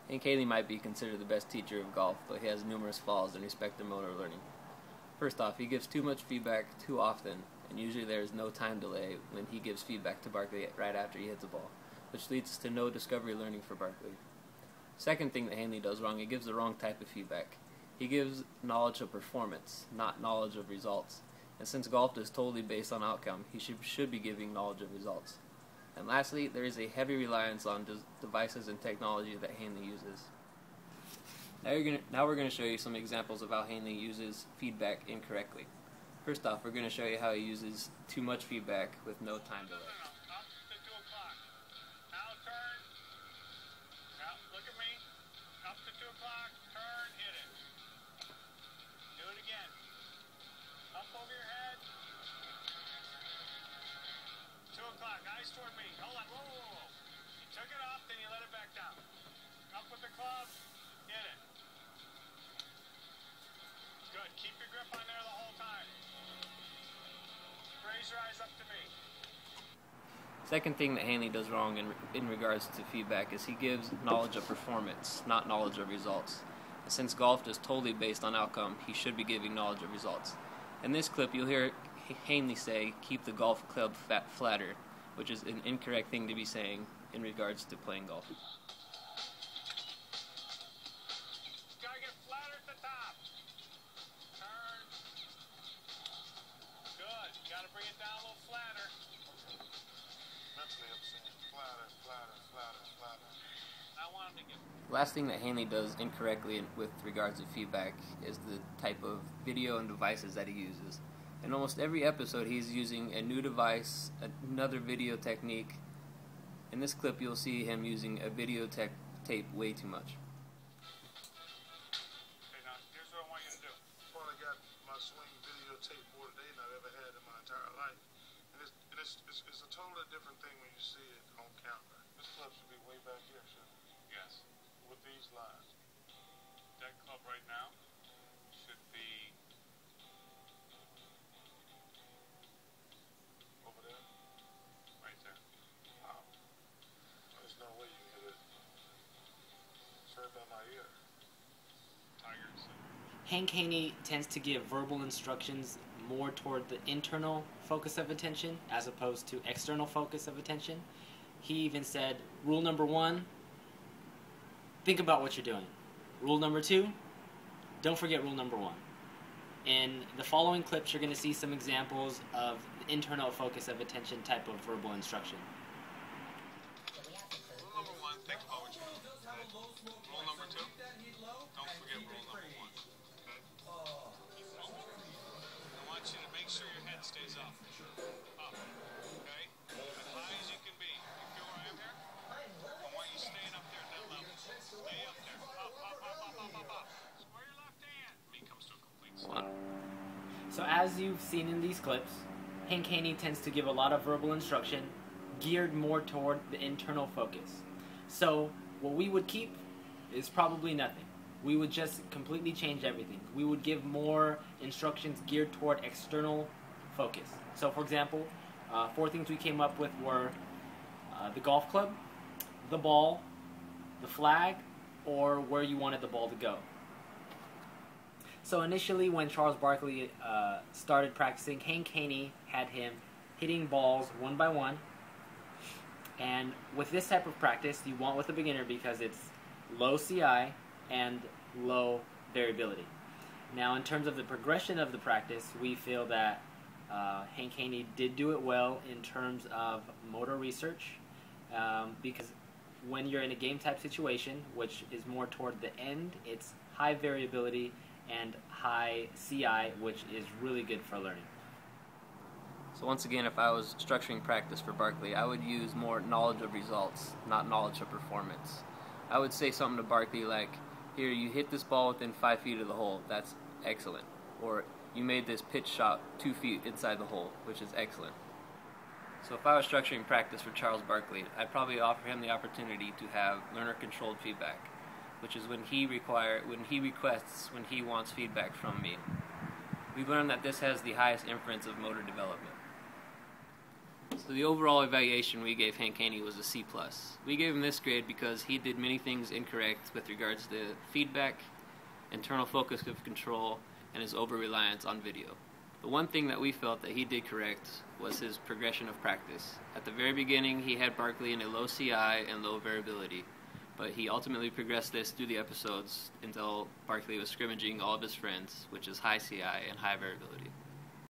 Hank Haley might be considered the best teacher of golf, but he has numerous flaws in respect to motor learning. First off, he gives too much feedback too often, and usually there is no time delay when he gives feedback to Barkley right after he hits a ball, which leads to no discovery learning for Barkley. Second thing that Hanley does wrong, he gives the wrong type of feedback. He gives knowledge of performance, not knowledge of results. And since golf is totally based on outcome, he should be giving knowledge of results. And lastly, there is a heavy reliance on devices and technology that Hanley uses. Now we're going to show you some examples of how Hanley uses feedback incorrectly. First off, we're going to show you how he uses too much feedback with no time delay. Eyes toward me. Hold on. Whoa, whoa, whoa. You took it off, then you let it back down. Up with the club. Get it. Good. Keep your grip on there the whole time. Raise your eyes up to me. Second thing that Hanley does wrong in regards to feedback is he gives knowledge of performance, not knowledge of results. And since golf is totally based on outcome, he should be giving knowledge of results. In this clip, you'll hear Hanley say, "Keep the golf club flatter," which is an incorrect thing to be saying in regards to playing golf. Gotta get flatter at the top. Turn. Good. Gotta bring it down a little flatter. Mentally I'm saying flatter, flatter, flatter, flatter. I want him to get... Last thing that Hanley does incorrectly with regards to feedback is the type of video and devices that he uses. In almost every episode, he's using a new device, another video technique. In this clip, you'll see him using a video tape way too much. Okay, now, here's what I want you to do. Well, I got my swing videotape more today than I've ever had in my entire life. And it's a totally different thing when you see it on camera. This club should be way back here, shouldn't it? Yes. With these lines. That club right now should be... Over there? right there. Wow. There's no way you can get it. It's right by my ear. Tigers. Hank Haney tends to give verbal instructions more toward the internal focus of attention as opposed to external focus of attention. He even said, rule number 1, think about what you're doing. Rule number 2, don't forget rule number 1. In the following clips, you're going to see some examples of the internal focus of attention type of verbal instruction. Rule number 1, think about what you're doing. Rule number 2, don't forget rule number 1. Keep moving. I want you to make sure your head stays up. Up. Okay? As high as you can be. You feel where I am here? I want you staying up there at that level. Stay up there. Up, up, up, up, up, up, up. Square your left hand. Me comes to a complete stop. So as you've seen in these clips, Hank Haney tends to give a lot of verbal instruction geared more toward the internal focus. So what we would keep is probably nothing. We would just completely change everything. We would give more instructions geared toward external focus. So for example, 4 things we came up with were the golf club, the ball, the flag, or where you wanted the ball to go. So initially when Charles Barkley started practicing, Hank Haney had him hitting balls one by one. And with this type of practice, you want with a beginner because it's low CI and low variability. Now in terms of the progression of the practice, we feel that Hank Haney did do it well in terms of motor research because when you're in a game type situation, which is more toward the end, it's high variability and high CI, which is really good for learning. So once again, if I was structuring practice for Barkley, I would use more knowledge of results, not knowledge of performance. I would say something to Barkley like, here, you hit this ball within 5 feet of the hole, that's excellent. Or, you made this pitch shot 2 feet inside the hole, which is excellent. So if I was structuring practice for Charles Barkley, I'd probably offer him the opportunity to have learner-controlled feedback, which is when he requests, when he wants feedback from me. We've learned that this has the highest inference of motor development. So the overall evaluation we gave Hank Haney was a C+. We gave him this grade because he did many things incorrect with regards to feedback, internal focus of control, and his over-reliance on video. The one thing that we felt that he did correct was his progression of practice. At the very beginning, he had Barkley in a low CI and low variability, but he ultimately progressed this through the episodes until Barkley was scrimmaging all of his friends, which is high CI and high variability.